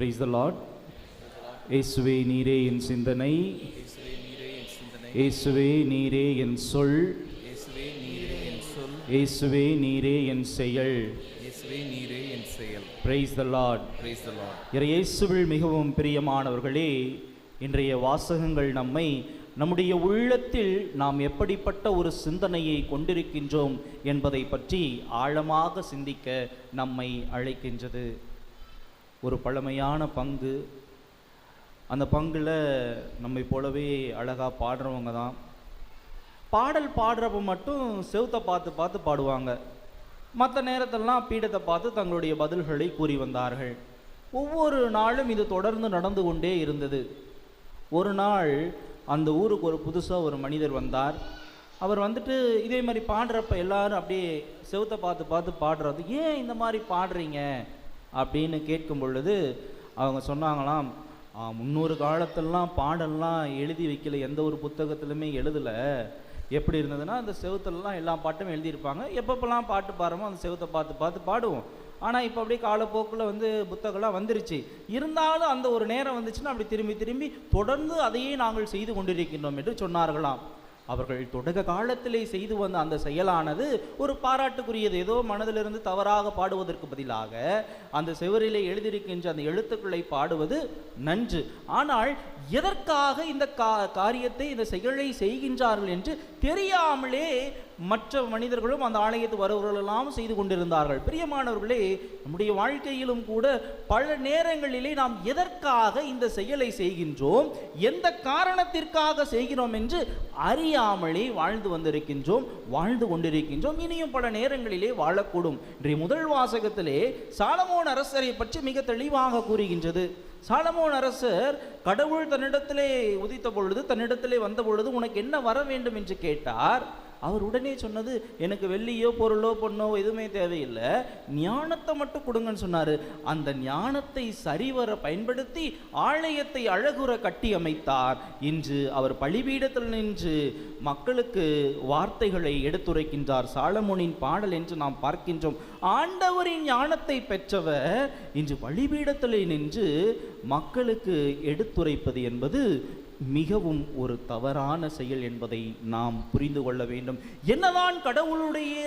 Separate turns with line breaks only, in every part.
Praise the Lord. இயேசுவே நீரே என் சிந்தனை, இயேசுவே நீரே என் சொல், இயேசுவே நீரே என் செயல். Praise the Lord. இயேசுவில் மிகவும் பிரியமானவர்களே, இன்றைய வாசகங்கள் நம்முடைய உள்ளத்தில் நாம் எப்படிப்பட்ட ஒரு சிந்தனையை கொண்டிருக்கின்றோம் என்பதை பற்றி ஆழமாக சிந்திக்க நம்மை அழைக்கின்றது. ஒரு பழமையான பங்கு, அந்த பங்கில் நம்மை போலவே அழகாக பாடுறவங்க தான். பாடல் பாடுறப்ப மட்டும் செவுத்தை பார்த்து பார்த்து பாடுவாங்க. மற்ற நேரத்திலலாம் பீடத்தை பார்த்து தங்களுடைய பதில்களை கூறி வந்தார்கள். ஒவ்வொரு நாளும் இது தொடர்ந்து நடந்து கொண்டே இருந்தது. ஒரு நாள் அந்த ஊருக்கு ஒரு புதுசாக ஒரு மனிதர் வந்தார். அவர் வந்துட்டு இதே மாதிரி பாடுறப்ப எல்லாரும் அப்படியே செவுத்தை பார்த்து பார்த்து பாடுறது, ஏன் இந்த மாதிரி பாடுறீங்க அப்படின்னு கேட்கும் பொழுது அவங்க சொன்னாங்களாம், முன்னொரு காலத்திலலாம் பாடல்லாம் எழுதி வைக்கல, எந்த ஒரு புத்தகத்திலுமே எழுதலை. எப்படி இருந்ததுன்னா அந்த செவுத்துலலாம் எல்லா பாட்டும் எழுதியிருப்பாங்க. எப்பப்பெல்லாம் பாட்டு பாடுறோமோ அந்த செவுத்தை பார்த்து பார்த்து பாடுவோம். ஆனால் இப்போ அப்படியே காலப்போக்கில் புத்தகம்லாம் வந்துருச்சு. இருந்தாலும் அந்த ஒரு நேரம் வந்துச்சுன்னா அப்படி திரும்பி திரும்பி தொடர்ந்து அதையே நாங்கள் செய்து கொண்டிருக்கின்றோம் என்று சொன்னார்களாம். அவர்கள் தொடக்க காலத்திலே செய்து வந்த அந்த செயலானது ஒரு பாராட்டுக்குரியது. ஏதோ மனதிலிருந்து தவறாக பாடுவதற்கு பதிலாக அந்த செவரிலே எழுதியிருக்கின்ற அந்த எழுத்துக்களை பாடுவது நன்று. ஆனால் எதற்காக இந்த காரியத்தை, இந்த செயலை செய்கின்றார்கள் என்று தெரியாமலே மற்ற மனிதர்களும் அந்த ஆலயத்து வருவர்களெல்லாம் செய்து கொண்டிருந்தார்கள். பிரியமானவர்களே, நம்முடைய வாழ்க்கையிலும் கூட பல நேரங்களிலே நாம் எதற்காக இந்த செயலை செய்கின்றோம், எந்த காரணத்திற்காக செய்கிறோம் என்று அறியாமலே வாழ்ந்து கொண்டிருக்கின்றோம். இனியும் பல நேரங்களிலே வாழக்கூடும். இன்றைய முதல் வாசகத்திலே சாலமோன் அரசரை பற்றி மிக தெளிவாக கூறுகின்றது. சாலமோன் அரசர் கடவுள் தன்னிடத்திலே உதித்த பொழுது, தன்னிடத்திலே வந்த பொழுது உனக்கு என்ன வர வேண்டும் என்று கேட்டார். அவர் உடனே சொன்னது, எனக்கு வெள்ளியோ பொருளோ பொண்ணோ எதுவுமே தேவையில்லை, ஞானத்தை மட்டும் கொடுங்கன்னு சொன்னார். அந்த ஞானத்தை சரிவர பயன்படுத்தி ஆலயத்தை அழகுற கட்டி அமைத்தார். இன்று அவர் பலிபீடத்தில் நின்று மக்களுக்கு வார்த்தைகளை எடுத்துரைக்கின்றார். சாலமோனின் பாடல் என்று நாம் பார்க்கின்றோம். ஆண்டவரின் ஞானத்தை பெற்றவர் இன்று பலிபீடத்தில் நின்று மக்களுக்கு எடுத்துரைப்பது என்பது மிகவும் ஒரு தவறான செயல் என்பதை நாம் புரிந்து கொள்ள வேண்டும். என்னதான் கடவுளுடைய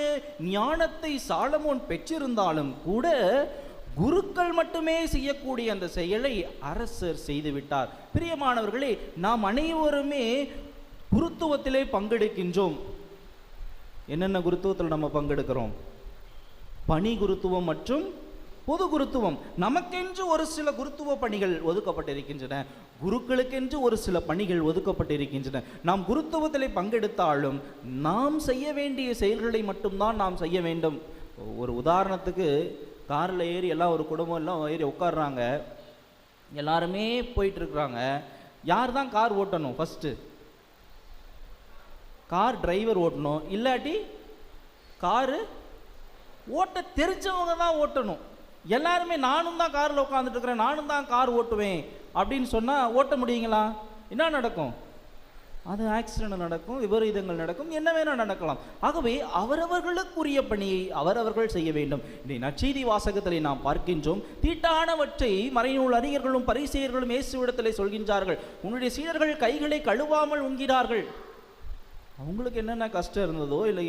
ஞானத்தை சாலமோன் பெற்றிருந்தாலும் கூட குருக்கள் மட்டுமே செய்யக்கூடிய அந்த செயலை அரசர் செய்துவிட்டார். பிரியமானவர்களே, நாம் அனைவருமே குருத்துவத்திலே பங்கெடுக்கின்றோம். என்னென்ன குருத்துவத்தில் நம்ம பங்கெடுக்கிறோம்? பணி குருத்துவம் மற்றும் பொது குருத்துவம். நமக்கென்று ஒரு சில குருத்துவ பணிகள் ஒதுக்கப்பட்டிருக்கின்றன, குருக்களுக்கென்று ஒரு சில பணிகள் ஒதுக்கப்பட்டிருக்கின்றன. நாம் குருத்துவத்திலே பங்கெடுத்தாலும் நாம் செய்ய வேண்டிய செயல்களை மட்டும்தான் நாம் செய்ய வேண்டும். ஒரு உதாரணத்துக்கு, காரில் ஏறி எல்லாம் ஒரு குடும்பம் எல்லாம் ஏறி உட்காடுறாங்க, எல்லாருமே போயிட்டு இருக்கிறாங்க. யார் தான் கார் ஓட்டணும்? ஃபஸ்ட்டு கார் டிரைவர் ஓட்டணும், இல்லாட்டி காரு ஓட்ட தெரிஞ்சவங்க தான் ஓட்டணும். எல்லாருமே நானும் தான் காரில் உட்காந்துட்டு இருக்கிறேன், நானும் தான் கார் ஓட்டுவேன் அப்படின்னு சொன்னால் ஓட்ட முடியுங்களா? என்ன நடக்கும்? அது ஆக்சிடென்ட் நடக்கும், விபரீதங்கள் நடக்கும், என்ன வேணால் நடக்கலாம். ஆகவே அவரவர்களுக்குரிய பணியை அவரவர்கள் செய்ய வேண்டும். இந்த நற்செய்தி வாசகத்திலே நாம் பார்க்கின்றோம், தீட்டானவற்றை மறைநூல் அறிஞர்களும் பரிசேயர்களும் இயேசுவிடத்திலே சொல்கின்றார்கள். உன்னுடைய சீடர்கள் கைகளை கழுவாமல் உண்கிறார்கள். அவங்களுக்கு என்னென்ன கஷ்டம் இருந்ததோ, இல்லை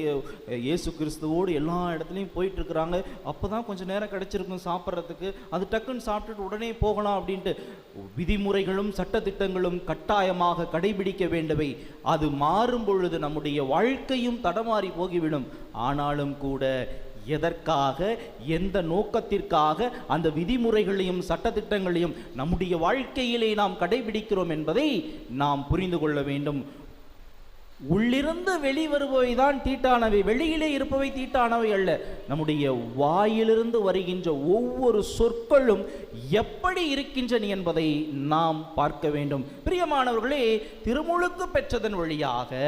இயேசு கிறிஸ்துவோடு எல்லா இடத்துலையும் போயிட்டு இருக்கிறாங்க, அப்போ தான் கொஞ்சம் நேரம் கிடைச்சிருக்கும் சாப்பிட்றதுக்கு, அது டக்குன்னு சாப்பிட்டுட்டு உடனே போகலாம் அப்படின்ட்டு விதிமுறைகளும் சட்டத்திட்டங்களும் கட்டாயமாக கடைபிடிக்க வேண்டுவை. அது மாறும் பொழுது நம்முடைய வாழ்க்கையும் தடமாறி போகிவிடும். ஆனாலும் கூட எதற்காக, எந்த நோக்கத்திற்காக அந்த விதிமுறைகளையும் சட்டத்திட்டங்களையும் நம்முடைய வாழ்க்கையிலே நாம் கடைபிடிக்கிறோம் என்பதை நாம் புரிந்து கொள்ள வேண்டும். உள்ளிருந்து வெளிவருபவை தான் தீட்டானவை, வெளியிலே இருப்பவை தீட்டானவை அல்ல. நம்முடைய வாயிலிருந்து வருகின்ற ஒவ்வொரு சொற்களும் எப்படி இருக்கின்றன என்பதை நாம் பார்க்க வேண்டும். பிரியமானவர்களே, திருமுழுக்கு பெற்றதன் வழியாக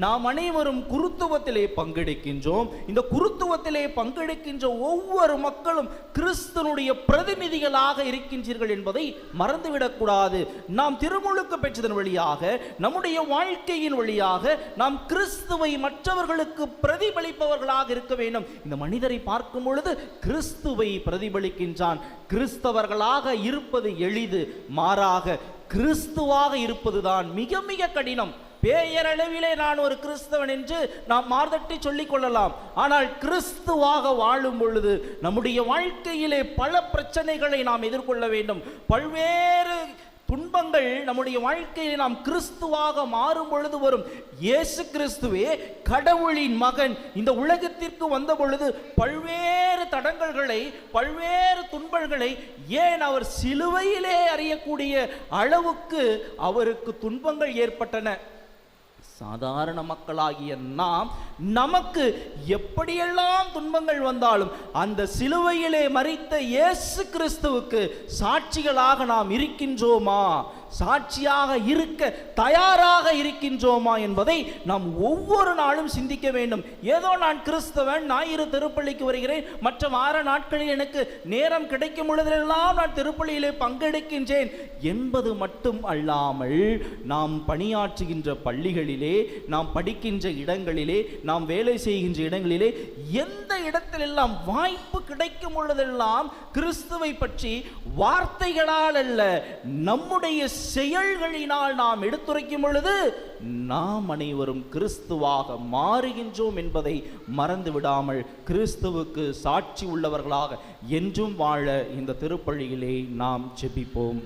நாம் அனைவரும் குருத்துவத்திலே பங்கெடுக்கின்றோம். இந்த குருத்துவத்திலே பங்கெடுக்கின்ற ஒவ்வொரு மக்களும் கிறிஸ்துனுடைய பிரதிநிதிகளாக இருக்கின்றீர்கள் என்பதை மறந்துவிடக்கூடாது. நாம் திருமுழுக்கு பெற்றதன் வழியாக, நம்முடைய வாழ்க்கையின் வழியாக நாம் கிறிஸ்துவை மற்றவர்களுக்கு பிரதிபலிப்பவர்களாக இருக்க வேண்டும். இந்த மனிதரை பார்க்கும் பொழுது கிறிஸ்துவை பிரதிபலிக்கின்றான். கிறிஸ்தவர்களாக இருப்பது எளிது, மாறாக கிறிஸ்துவாக இருப்பதுதான் மிக மிக கடினம். பேயரளவிலே நான் ஒரு கிறிஸ்தவன் என்று நாம் மார்தட்டி சொல்லிக் கொள்ளலாம். ஆனால் கிறிஸ்துவாக வாழும் பொழுது நம்முடைய வாழ்க்கையிலே பல பிரச்சனைகளை நாம் எதிர்கொள்ள வேண்டும். பல்வேறு துன்பங்கள் நம்முடைய வாழ்க்கையில் நாம் கிறிஸ்துவாக மாறும் பொழுது வரும். இயேசு கிறிஸ்துவே கடவுளின் மகன் இந்த உலகத்திற்கு வந்த பொழுது பல்வேறு தடங்கல்களை, பல்வேறு துன்பங்களை, ஏன் அவர் சிலுவையிலே அறியக்கூடிய அளவுக்கு அவருக்கு துன்பங்கள் ஏற்பட்டன. சாதாரண மக்களாகிய நாம், நமக்கு எப்படியெல்லாம் துன்பங்கள் வந்தாலும் அந்த சிலுவையிலே மரித்த இயேசு கிறிஸ்துவுக்கு சாட்சிகளாக நாம் இருக்கின்றோமா, சாட்சியாக இருக்க தயாராக இருக்கின்றோமா என்பதை நாம் ஒவ்வொரு நாளும் சிந்திக்க வேண்டும். ஏதோ நான் கிறிஸ்தவன், ஞாயிறு திருப்பள்ளிக்கு வருகிறேன், மற்ற வார நாட்களில் எனக்கு நேரம் கிடைக்கும் பொழுதெல்லாம் நான் திருப்பள்ளியிலே பங்கெடுக்கின்றேன் என்பது மட்டும் அல்லாமல், நாம் பணியாற்றுகின்ற பள்ளிகளிலே, நாம் படிக்கின்ற இடங்களிலே, நாம் வேலை செய்கின்ற இடங்களிலே, எந்த இடத்திலெல்லாம் வாய்ப்பு கிடைக்கும் பொழுதெல்லாம் கிறிஸ்துவை பற்றி வார்த்தைகளால் அல்ல, நம்முடைய செயல்களினால் நாம் எடுத்துரைக்கும் பொழுது நாம் அனைவரும் கிறிஸ்துவாக மாறுகின்றோம் என்பதை மறந்து விடாமல் கிறிஸ்துவுக்கு சாட்சி உள்ளவர்களாக என்றும் வாழ இந்த திருப்பள்ளியிலே நாம் ஜெபிப்போம்.